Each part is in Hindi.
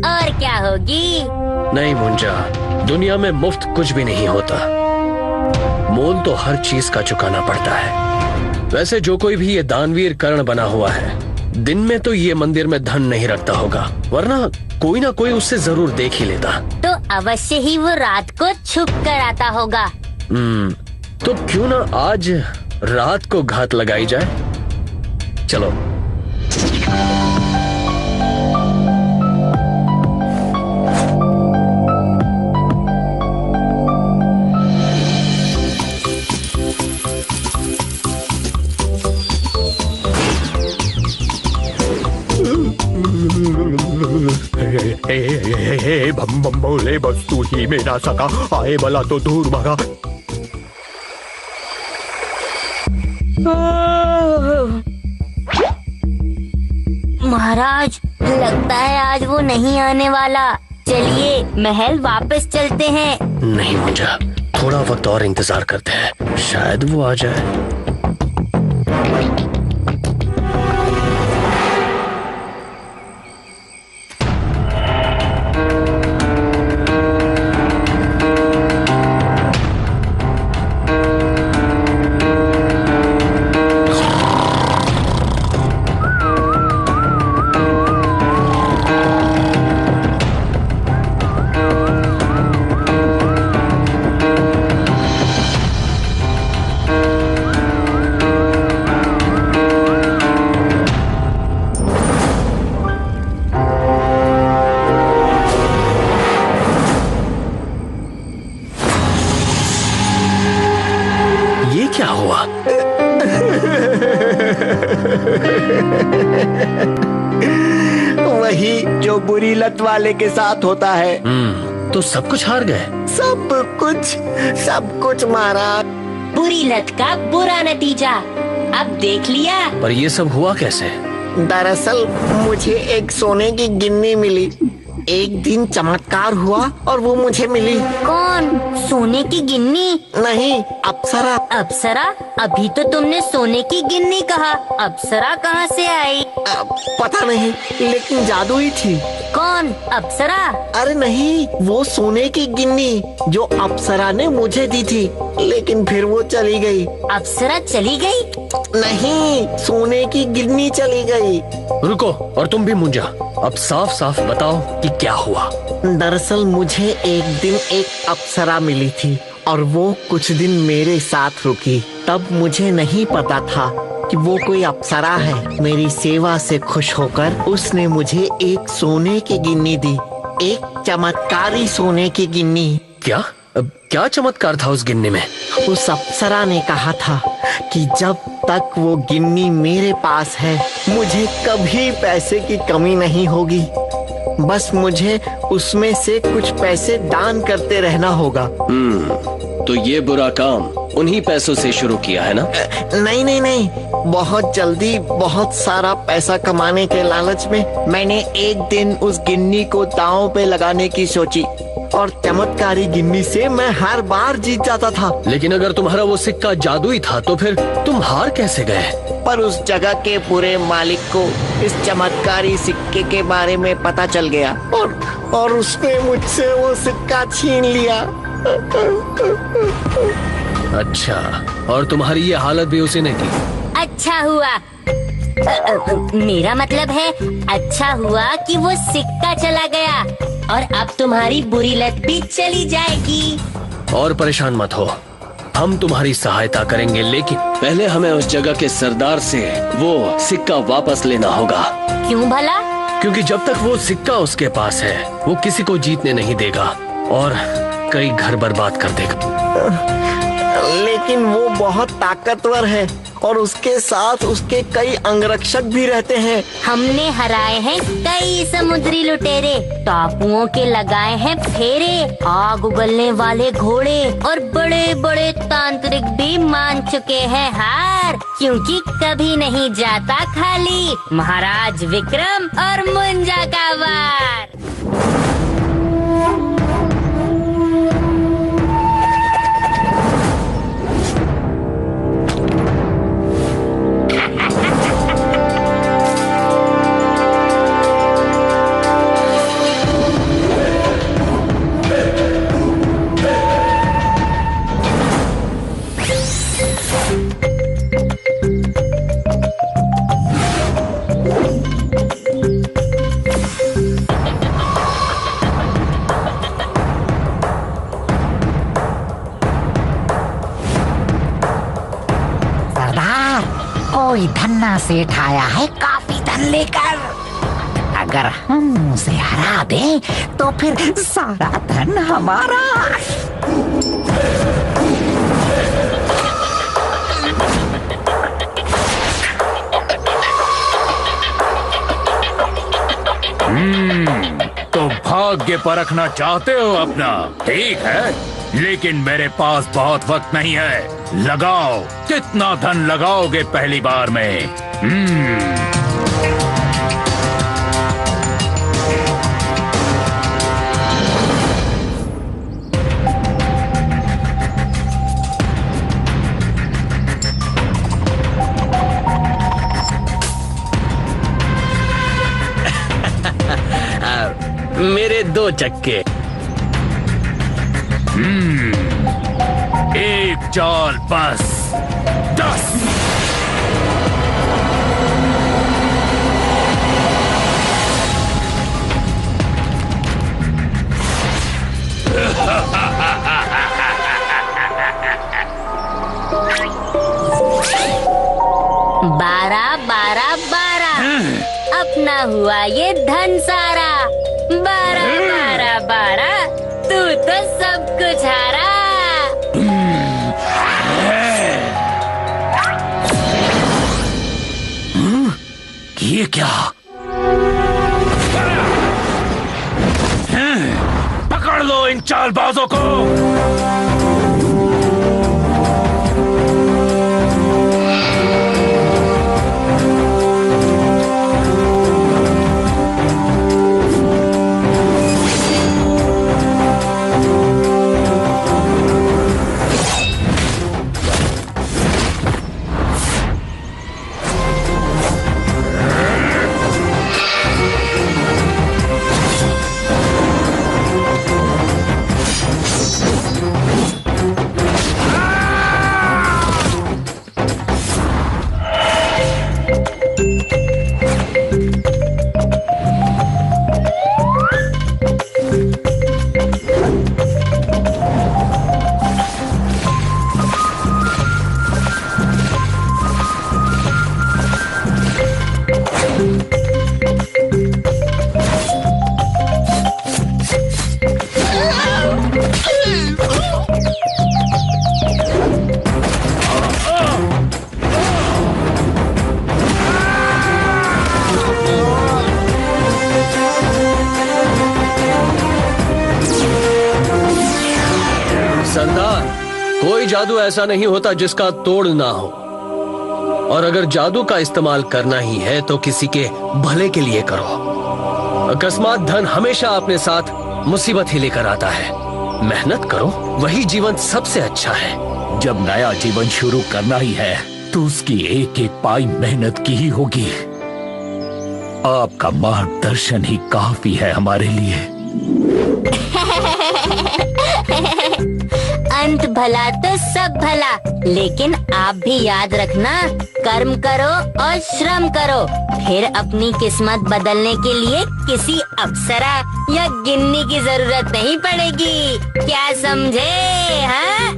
और क्या होगी? नहीं मुंजा, दुनिया में मुफ्त कुछ भी नहीं होता। मोल तो हर चीज का चुकाना पड़ता है। वैसे जो कोई भी ये दानवीर कर्ण बना हुआ है, दिन में तो ये मंदिर में धन नहीं रखता होगा, वरना कोई ना कोई उससे जरूर देख ही लेता। तो अवश्य ही वो रात को छुप कर आता होगा। तो क्यों ना आज रात को घात लगाई जाए। चलो। बम बम बोले बस तू ही मेरा सका, आए भला तो दूर भगा। महाराज, लगता है आज वो नहीं आने वाला। चलिए महल वापस चलते हैं। नहीं मुंजा, थोड़ा वक्त और इंतजार करते हैं, शायद वो आ जाए। क्या हुआ? वही जो बुरी लत वाले के साथ होता है। तो सब कुछ हार गए? सब कुछ महाराज। बुरी लत का बुरा नतीजा अब देख लिया। पर ये सब हुआ कैसे? दरअसल मुझे एक सोने की गिन्नी मिली। एक दिन चमत्कार हुआ और वो मुझे मिली। कौन? सोने की गिन्नी? नहीं, अप्सरा। अप्सरा? अभी तो तुमने सोने की गिन्नी कहा, अप्सरा कहाँ से आई? पता नहीं, लेकिन जादू ही थी। कौन? अप्सरा? अरे नहीं, वो सोने की गिन्नी जो अप्सरा ने मुझे दी थी, लेकिन फिर वो चली गई। अप्सरा चली गई? नहीं, सोने की गिन्नी चली गई। रुको, और तुम भी मुंजा, अब साफ साफ बताओ कि क्या हुआ। दरअसल मुझे एक दिन एक अप्सरा मिली थी और वो कुछ दिन मेरे साथ रुकी। तब मुझे नहीं पता था कि वो कोई अप्सरा है। मेरी सेवा से खुश होकर उसने मुझे एक सोने की गिन्नी दी, एक चमत्कारी सोने की गिन्नी। क्या चमत्कार था उस गिन्नी में? उस अप्सरा ने कहा था कि जब तक वो गिन्नी मेरे पास है, मुझे कभी पैसे की कमी नहीं होगी। बस मुझे उसमें से कुछ पैसे दान करते रहना होगा। तो ये बुरा काम उन्हीं पैसों से शुरू किया है ना? नहीं, बहुत जल्दी बहुत सारा पैसा कमाने के लालच में मैंने एक दिन उस गिन्नी को दांव पे लगाने की सोची और चमत्कारी गिन्नी से मैं हर बार जीत जाता था। लेकिन अगर तुम्हारा वो सिक्का जादुई था तो फिर तुम हार कैसे गए? पर उस जगह के पूरे मालिक को इस चमत्कारी सिक्के के बारे में पता चल गया और उसने मुझसे वो सिक्का छीन लिया। अच्छा, और तुम्हारी ये हालत भी उसी ने की? अच्छा हुआ, मेरा मतलब है अच्छा हुआ कि वो सिक्का चला गया और अब तुम्हारी बुरी लत भी चली जाएगी। और परेशान मत हो, हम तुम्हारी सहायता करेंगे, लेकिन पहले हमें उस जगह के सरदार से वो सिक्का वापस लेना होगा। क्यों भला? क्योंकि जब तक वो सिक्का उसके पास है, वो किसी को जीतने नहीं देगा और कई घर बर्बाद कर देगा। लेकिन वो बहुत ताकतवर है और उसके साथ उसके कई अंगरक्षक भी रहते हैं। हमने हराए हैं कई समुद्री लुटेरे, टापुओं के लगाए हैं फेरे, आग उगलने वाले घोड़े और बड़े बड़े तांत्रिक भी मान चुके हैं हार, क्योंकि कभी नहीं जाता खाली महाराज विक्रम और मुंजा का वार। मुन्ना सेठ आया है काफी धन लेकर। अगर हम उसे हरा दें तो फिर सारा धन हमारा। तो भाग्य परखना चाहते हो अपना? ठीक है, लेकिन मेरे पास बहुत वक्त नहीं है। लगाओ, कितना धन लगाओगे पहली बार में? मेरे 2 चक्के। एक चाल बस 10। बारह 12 12 अपना हुआ ये धन सारा। 12 12 12 तू तो सब कुछ हारा। ये क्या? पकड़ लो इन चालबाजों को। कोई जादू ऐसा नहीं होता जिसका तोड़ ना हो, और अगर जादू का इस्तेमाल करना ही है तो किसी के भले के लिए करो। अकस्मात धन हमेशा अपने साथ मुसीबत ही लेकर आता है। मेहनत करो, वही जीवन सबसे अच्छा है। जब नया जीवन शुरू करना ही है तो उसकी एक एक पाई मेहनत की ही होगी। आपका मार्गदर्शन ही काफी है हमारे लिए। अंत भला तो सब भला, लेकिन आप भी याद रखना, कर्म करो और श्रम करो, फिर अपनी किस्मत बदलने के लिए किसी अप्सरा या गिन्नी की जरूरत नहीं पड़ेगी। क्या समझे? हाँ?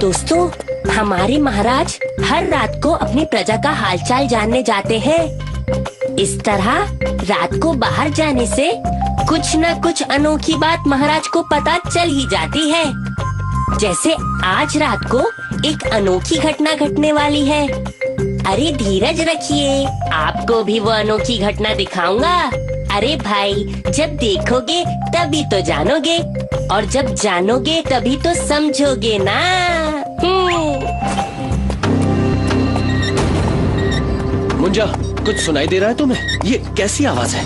दोस्तों, हमारे महाराज हर रात को अपनी प्रजा का हालचाल जानने जाते हैं। इस तरह रात को बाहर जाने से कुछ न कुछ अनोखी बात महाराज को पता चल ही जाती है। जैसे आज रात को एक अनोखी घटना घटने वाली है। अरे धीरज रखिए, आपको भी वो अनोखी घटना दिखाऊंगा। अरे भाई, जब देखोगे तभी तो जानोगे, और जब जानोगे तभी तो समझोगे ना। मुंजा, कुछ सुनाई दे रहा है तुम्हें? ये कैसी आवाज है?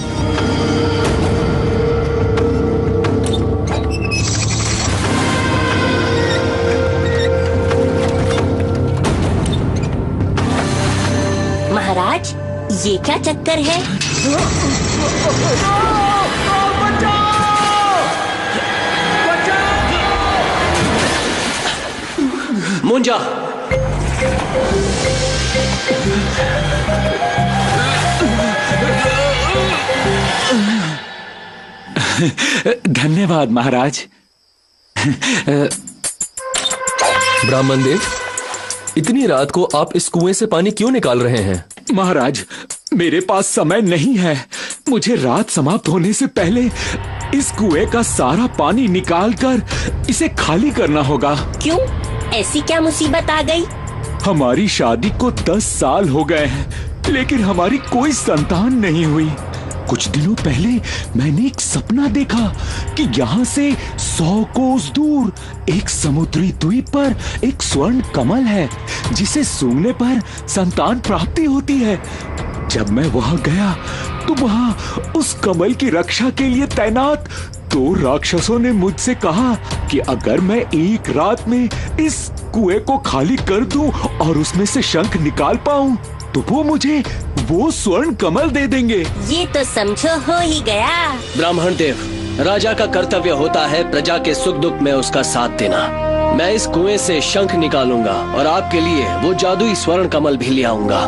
महाराज, ये क्या चक्कर है? मुंजा, धन्यवाद महाराज। ब्राह्मण देव, इतनी रात को आप इस कुएं से पानी क्यों निकाल रहे हैं? महाराज, मेरे पास समय नहीं है। मुझे रात समाप्त होने से पहले इस कुएं का सारा पानी निकालकर इसे खाली करना होगा। क्यों? ऐसी क्या मुसीबत आ गई? हमारी शादी को 10 साल हो गए हैं, लेकिन हमारी कोई संतान नहीं हुई। कुछ दिनों पहले मैंने एक सपना देखा कि यहाँ से 100 कोस दूर एक समुद्री द्वीप पर एक स्वर्ण कमल है, जिसे सूंघने पर संतान प्राप्ति होती है। जब मैं वहां गया तो वहां उस कमल की रक्षा के लिए तैनात 2 राक्षसों ने मुझसे कहा कि अगर मैं एक रात में इस कुएं को खाली कर दूं और उसमें से शंख निकाल पाऊं तो वो मुझे वो स्वर्ण कमल दे देंगे। ये तो समझो हो ही गया। ब्राह्मण देव, राजा का कर्तव्य होता है प्रजा के सुख दुख में उसका साथ देना। मैं इस कुएं से शंख निकालूंगा और आपके लिए वो जादुई स्वर्ण कमल भी ले आऊंगा।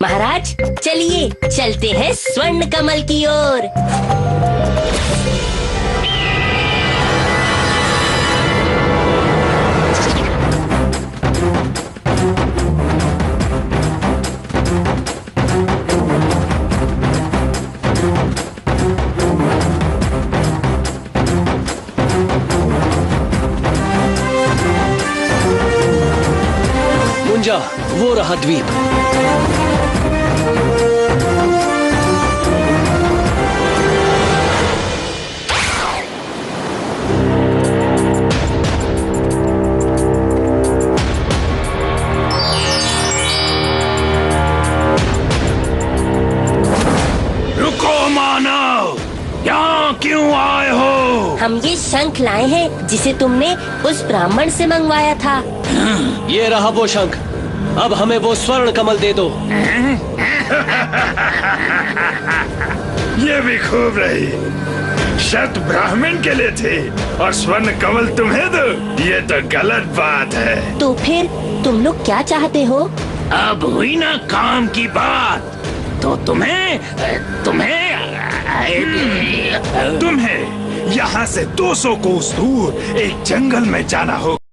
महाराज, चलिए चलते हैं स्वर्ण कमल की ओर। मुंजा, वो रहा द्वीप। क्यों आए हो? हम ये शंख लाए हैं जिसे तुमने उस ब्राह्मण से मंगवाया था। ये रहा वो शंख। अब हमें वो स्वर्ण कमल दे दो। ये भी खूब रही। शर्त ब्राह्मण के लिए थी और स्वर्ण कमल तुम्हें दो, ये तो गलत बात है। तो फिर तुम लोग क्या चाहते हो? अब हुई ना काम की बात, तो तुम्हें यहाँ से 200 कोस दूर एक जंगल में जाना होगा।